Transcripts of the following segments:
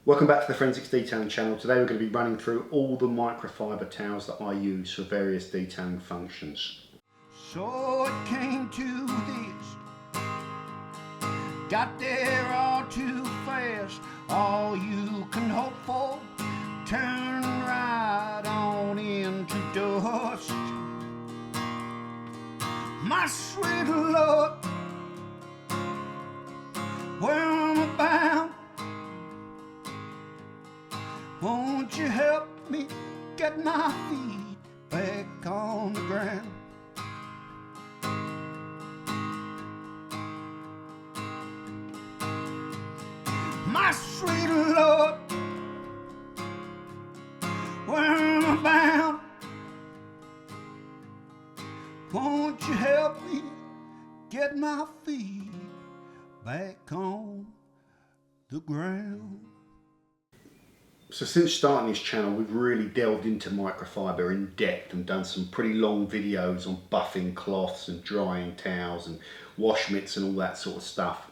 Welcome back to the Forensics Detailing channel. Today we're going to be running through all the microfiber towels that I use for various detailing functions. So it came to this, got there all too fast, all you can hope for, turn right on into dust. My sweet Lord, where I'm bound, won't you help me get my feet back on the ground? My sweet Lord, where am I bound? Won't you help me get my feet back on the ground? So since starting this channel, we've really delved into microfiber in depth and done some pretty long videos on buffing cloths and drying towels and wash mitts and all that sort of stuff.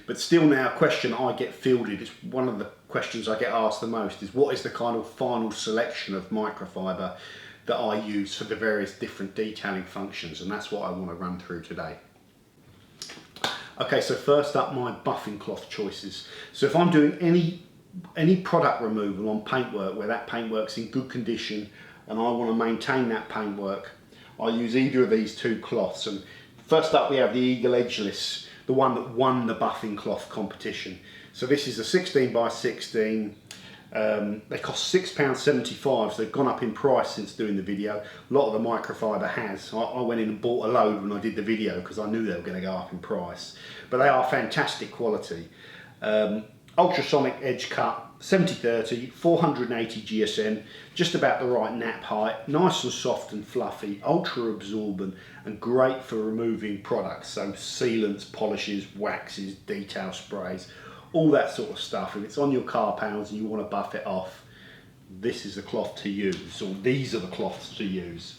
But still now, a question I get fielded, it's one of the questions I get asked the most, is what is the kind of final selection of microfiber that I use for the various different detailing functions, and that's what I want to run through today. Okay, so first up, my buffing cloth choices. So if I'm doing any product removal on paintwork where that paintwork's in good condition and I want to maintain that paintwork, I use either of these two cloths. And first up we have the Eagle Edgeless, the one that won the buffing cloth competition. So this is a 16 by 16. They cost £6.75, so they've gone up in price since doing the video. A lot of the microfiber has. I went in and bought a load when I did the video because I knew they were going to go up in price. But they are fantastic quality. Ultrasonic edge cut, 70/30, 480 GSM, just about the right nap height, nice and soft and fluffy, ultra absorbent and great for removing products, so sealants, polishes, waxes, detail sprays, all that sort of stuff. If it's on your car panels and you want to buff it off, this is the cloth to use, or these are the cloths to use.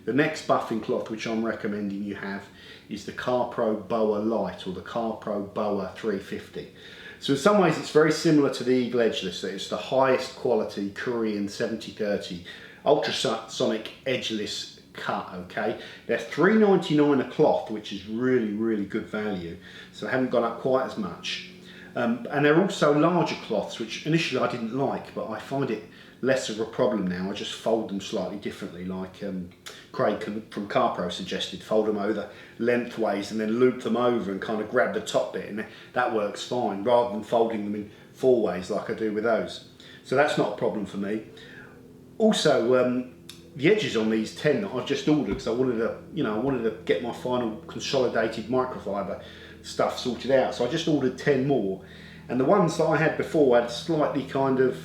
The next buffing cloth which I'm recommending you have is the Carpro Boa Light, or the Carpro Boa 350. So in some ways it's very similar to the Eagle Edgeless. It's the highest quality Korean 70/30 ultrasonic edgeless cut, okay? They're $3.99 a cloth, which is really good value, so they haven't gone up quite as much. And they're also larger cloths, which initially I didn't like, but I find it less of a problem now. I just fold them slightly differently, like Craig from Carpro suggested. Fold them over lengthways and then loop them over and kind of grab the top bit, and that works fine, rather than folding them in four ways like I do with those. So that's not a problem for me. Also, the edges on these 10 that I've just ordered, because I wanted to get my final consolidated microfiber stuff sorted out. So I just ordered 10 more, and the ones that I had before had slightly kind of,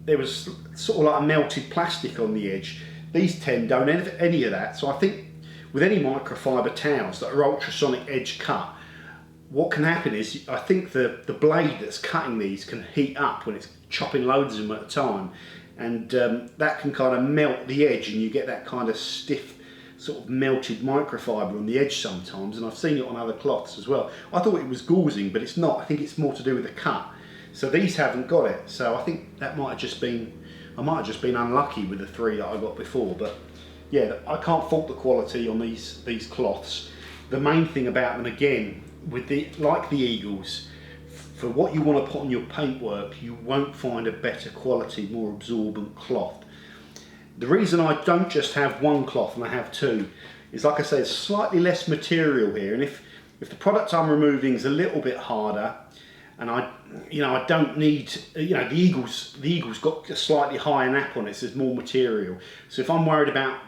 there was sort of like a melted plastic on the edge. These 10 don't have any of that. So I think with any microfiber towels that are ultrasonic edge cut, what can happen is I think the blade that's cutting these can heat up when it's chopping loads of them at a time, and that can kind of melt the edge, and you get that kind of stiff sort of melted microfiber on the edge sometimes, and I've seen it on other cloths as well. I thought it was gauzing, but it's not. I think it's more to do with the cut. So these haven't got it. So I think that might have just been, I might have just been unlucky with the three that I got before. But yeah, I can't fault the quality on these cloths. The main thing about them, again, with like the Eagles, for what you want to put on your paintwork, you won't find a better quality, more absorbent cloth. The reason I don't just have one cloth and I have two is, like I say, it's slightly less material here, and if the product I'm removing is a little bit harder, and I don't need, the Eagle's got a slightly higher nap on it, so there's more material. So if I'm worried about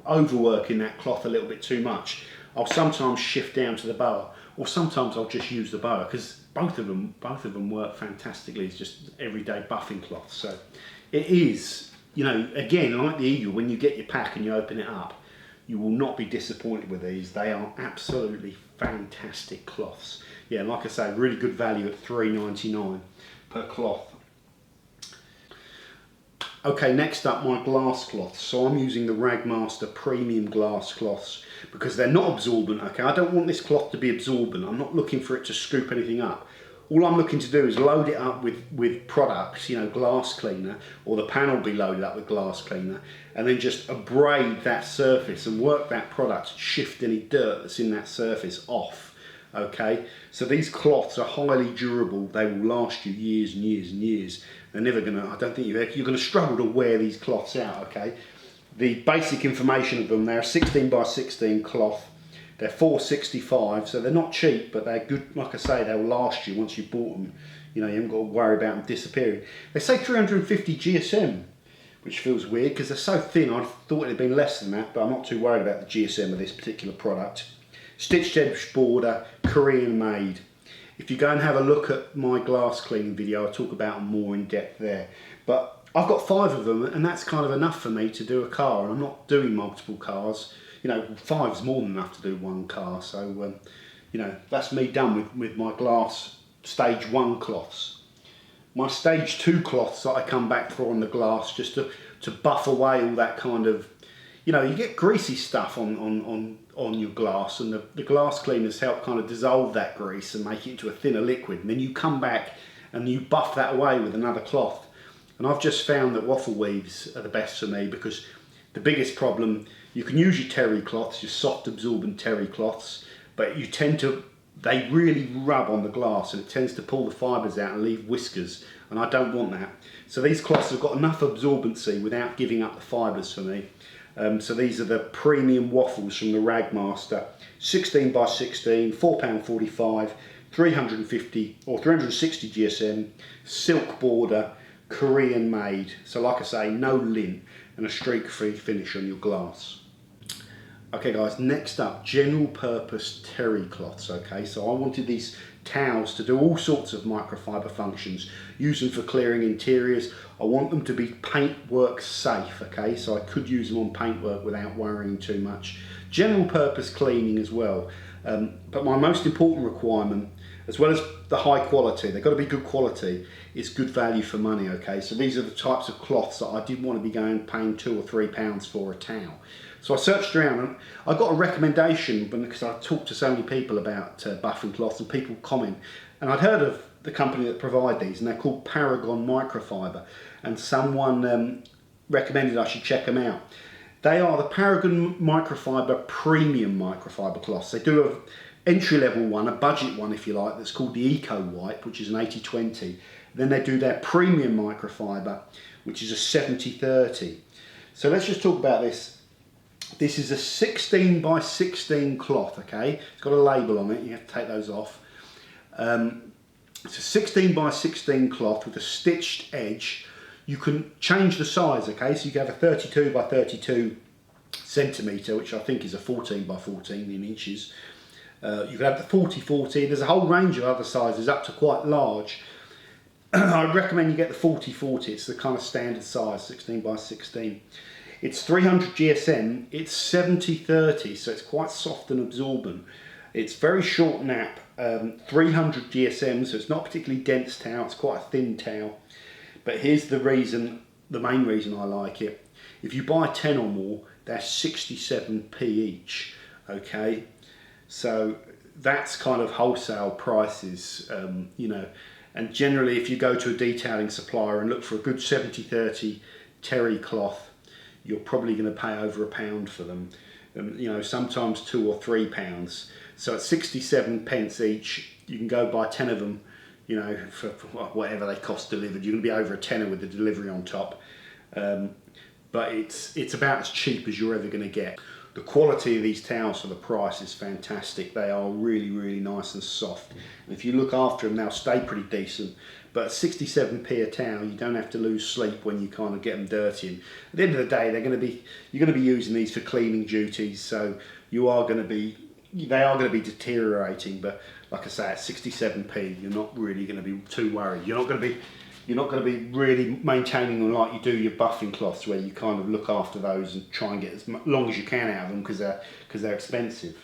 overworking that cloth a little bit too much, I'll sometimes shift down to the Boa, or sometimes I'll just use the Boa, because both of them work fantastically. It's just everyday buffing cloth. So it is, again, like the Eagle, when you get your pack and you open it up, you will not be disappointed with these. They are absolutely fantastic cloths. Yeah, like I say, really good value at $3.99 per cloth. Okay, next up, my glass cloths. So I'm using the Ragmaster Premium glass cloths because they're not absorbent. Okay, I don't want this cloth to be absorbent. I'm not looking for it to scoop anything up. all I'm looking to do is load it up with products, you know, glass cleaner, or the panel be loaded up with glass cleaner, and then just abrade that surface and work that product, shift any dirt that's in that surface off. Okay, so these cloths are highly durable. They will last you years and years and years. They're never gonna, I don't think you're gonna struggle to wear these cloths out. Okay, the basic information of them, they're a 16 by 16 cloth. They're $4.65, so they're not cheap, but they're good. Like I say, they'll last you once you've bought them. You know, you haven't got to worry about them disappearing. They say 350 GSM, which feels weird because they're so thin. I thought it'd been less than that, but I'm not too worried about the GSM of this particular product. Stitched edge border, Korean made. If you go and have a look at my glass cleaning video, I'll talk about them more in depth there. But I've got 5 of them, and that's kind of enough for me to do a car, and I'm not doing multiple cars. You know, 5's more than enough to do one car, so you know, that's me done with my glass stage 1 cloths. My stage 2 cloths that I come back for on the glass, just to buff away all that kind of, you know, you get greasy stuff on your glass, and the glass cleaners help kind of dissolve that grease and make it into a thinner liquid, and then you come back and you buff that away with another cloth. And I've just found that waffle weaves are the best for me, because the biggest problem, you can use your terry cloths, your soft absorbent terry cloths, but they really rub on the glass, and it tends to pull the fibres out and leave whiskers, and I don't want that. So these cloths have got enough absorbency without giving up the fibres for me. So these are the premium waffles from the Ragmaster, 16 by 16, £4.45, 350 or 360 GSM, silk border, Korean made. So like I say, no lint, and a streak-free finish on your glass. Okay guys, next up, general purpose terry cloths. Okay, so I wanted these towels to do all sorts of microfiber functions. Use them for clearing interiors. I want them to be paintwork safe, okay, so I could use them on paintwork without worrying too much. General purpose cleaning as well, but my most important requirement, as well as the high quality, they've got to be good quality, is good value for money, okay? So these are the types of cloths that I didn't want to be paying £2 or £3 for a towel. So I searched around and I got a recommendation, because I talked to so many people about buffing cloths, and people comment. And I'd heard of the company that provide these, and they're called Paragon Microfiber. And someone recommended I should check them out. They are the Paragon Microfiber Premium microfiber cloths. They do an entry-level one, a budget one if you like, that's called the Eco Wipe, which is an 80-20. Then they do their premium microfiber, which is a 70-30. So let's just talk about this. This is a 16 by 16 cloth, okay? It's got a label on it, you have to take those off. It's a 16 by 16 cloth with a stitched edge. You can change the size, okay? So you can have a 32 by 32 centimetre, which I think is a 14 by 14 in inches. You can have the 40-40. There's a whole range of other sizes up to quite large. I'd recommend you get the 40-40. It's the kind of standard size, 16 by 16. It's 300 GSM, it's 70-30, so it's quite soft and absorbent. It's very short nap, 300 GSM, so it's not particularly dense towel, it's quite a thin towel. But here's the reason, the main reason I like it. If you buy 10 or more, they're 67p each, okay? So that's kind of wholesale prices, you know. And generally, if you go to a detailing supplier and look for a good 70-30 terry cloth, you're probably going to pay over £1 for them. You know, sometimes £2 or £3. So at 67 pence each, you can go buy 10 of them, you know, for whatever they cost delivered. You're going to be over a tenner with the delivery on top. But it's about as cheap as you're ever going to get. The quality of these towels for the price is fantastic. They are really, really nice and soft. And if you look after them, they'll stay pretty decent. But at 67p a towel, you don't have to lose sleep when you kind of get them dirty. And at the end of the day, you're going to be using these for cleaning duties. So they are going to be deteriorating. But like I say, at 67p, you're not really going to be too worried. You're not going to be really maintaining them like you do your buffing cloths, where you kind of look after those and try and get as long as you can out of them, because they're expensive.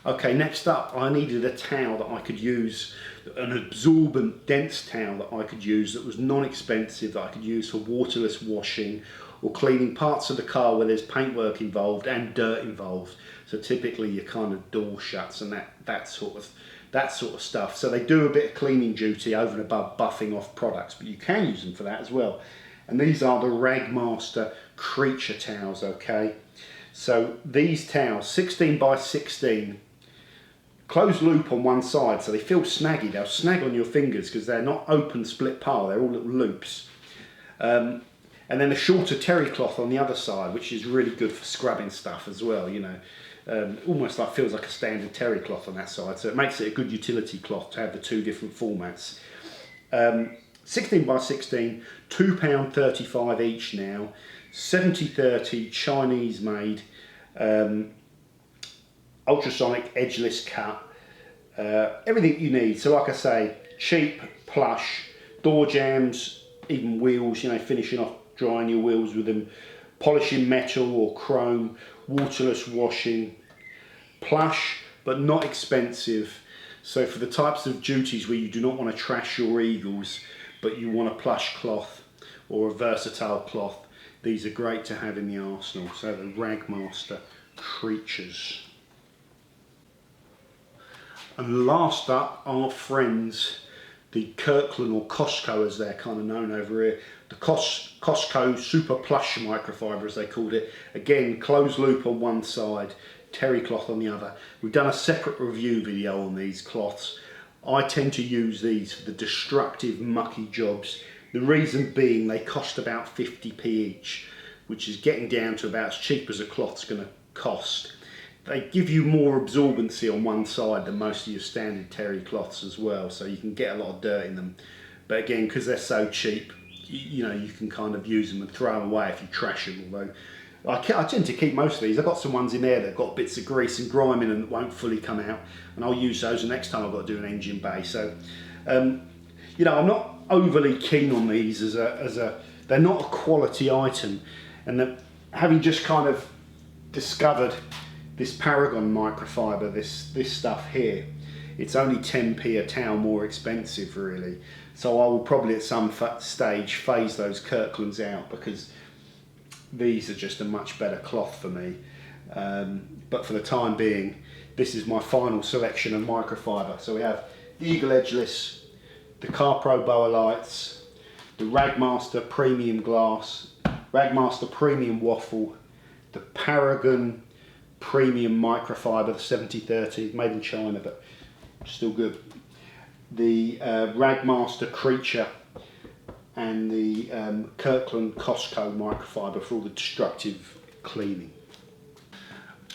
Okay, next up, I needed a towel that I could use, an absorbent, dense towel that I could use that was non-expensive, that I could use for waterless washing or cleaning parts of the car where there's paintwork involved and dirt involved. So typically your kind of door shuts and that sort of that sort of stuff. So they do a bit of cleaning duty over and above buffing off products, but you can use them for that as well. And these are the Ragmaster Creature Towels, okay? So these towels, 16 by 16, closed loop on one side, so they feel snaggy. They'll snag on your fingers because they're not open split pile, they're all little loops. And then a shorter terry cloth on the other side, which is really good for scrubbing stuff as well, you know. Almost like feels like a standard terry cloth on that side, so it makes it a good utility cloth to have the two different formats. 16 by 16, £2.35 each now, 70/30 Chinese made, ultrasonic edgeless cut, everything you need. So like I say, cheap, plush, door jambs, even wheels, you know, finishing off drying your wheels with them, polishing metal or chrome, waterless washing, plush but not expensive. So for the types of duties where you do not want to trash your eagles but you want a plush cloth or a versatile cloth, these are great to have in the arsenal. So the Ragmaster Creatures. And last up, our friends, the Kirkland, or Costco as they're kind of known over here, the Costco Super Plush Microfiber as they called it. Again, closed loop on one side, terry cloth on the other. We've done a separate review video on these cloths. I tend to use these for the destructive, mucky jobs. The reason being they cost about 50p each, which is getting down to about as cheap as a cloth's going to cost. They give you more absorbency on one side than most of your standard terry cloths as well, so you can get a lot of dirt in them. But again, because they're so cheap, you know, you can kind of use them and throw them away if you trash them. Although I tend to keep most of these. I've got some ones in there that have got bits of grease and grime in them that won't fully come out, and I'll use those the next time I've got to do an engine bay. So, you know, I'm not overly keen on these as a they're not a quality item, and having just kind of discovered this Paragon microfiber, this stuff here, it's only 10p a towel more expensive really. So I will probably at some stage phase those Kirklands out because these are just a much better cloth for me. But for the time being, this is my final selection of microfiber. So we have the Eagle Edgeless, the Carpro Boa lights, the Ragmaster Premium Glass, Ragmaster Premium Waffle, the Paragon Premium Microfiber, the 70/30, made in China but still good, the Ragmaster Creature, and the Kirkland Costco Microfiber for all the destructive cleaning.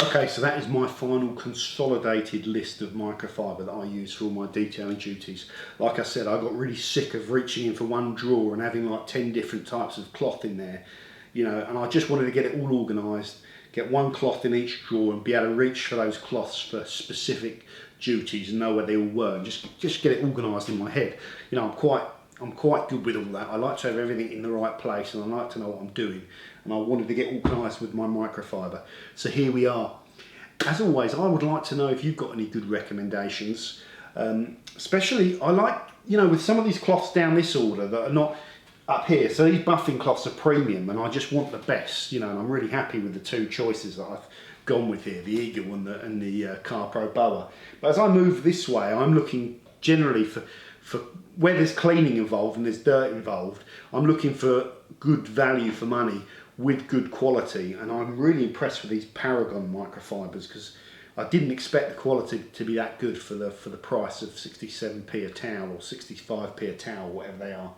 Okay, so that is my final consolidated list of microfiber that I use for all my detailing duties. Like I said, I got really sick of reaching in for one drawer and having like 10 different types of cloth in there, you know, and I just wanted to get it all organised, get one cloth in each drawer and be able to reach for those cloths for specific duties and know where they all were, and just get it organised in my head. You know, I'm quite good with all that. I like to have everything in the right place and I like to know what I'm doing, and I wanted to get organised with my microfiber. So here we are. As always, I would like to know if you've got any good recommendations. Especially, I like, you know, with some of these cloths down this order that are not up here. So these buffing cloths are premium and I just want the best, you know, and I'm really happy with the two choices that I've gone with here, the Eagle and the Carpro Boa. But as I move this way, I'm looking generally for where there's cleaning involved and there's dirt involved, I'm looking for good value for money with good quality, and I'm really impressed with these Paragon microfibers because I didn't expect the quality to be that good for the price of 67p a towel or 65p a towel, whatever they are.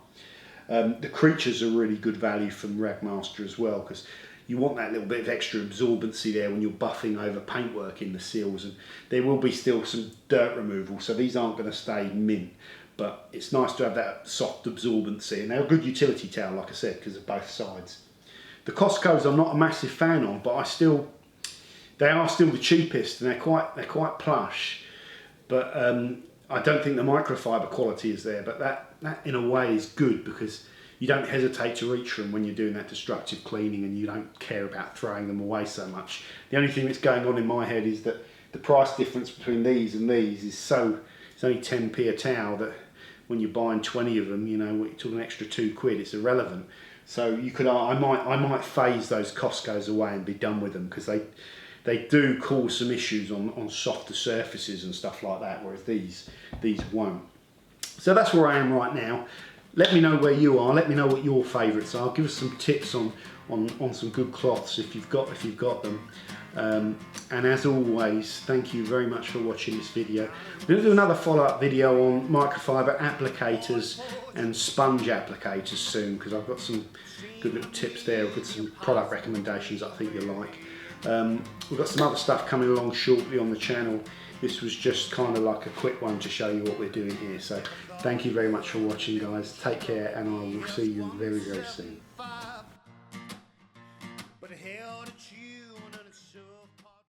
The Creatures are really good value from Ragmaster as well, because you want that little bit of extra absorbency there when you're buffing over paintwork in the seals, and there will be still some dirt removal, so these aren't going to stay mint. But it's nice to have that soft absorbency, and they're a good utility towel, like I said, because of both sides. The Costco's I'm not a massive fan of, but they are still the cheapest, and they're quite plush. But I don't think the microfiber quality is there. But that in a way is good because you don't hesitate to reach for them when you're doing that destructive cleaning, and you don't care about throwing them away so much. The only thing that's going on in my head is that the price difference between these and these is so. It's only 10p a towel that when you're buying 20 of them, you know, you're talking an extra £2, it's irrelevant. So you could, I might phase those Costco's away and be done with them because they do cause some issues on softer surfaces and stuff like that, whereas these won't. So that's where I am right now. Let me know where you are. Let me know what your favourites are. Give us some tips on some good cloths if you've got them. And as always, thank you very much for watching this video. We're going to do another follow-up video on microfiber applicators and sponge applicators soon, because I've got some good little tips there. I've got some product recommendations I think you'll like. We've got some other stuff coming along shortly on the channel. This was just kind of like a quick one to show you what we're doing here. So thank you very much for watching, guys. Take care, and I will see you very, very soon.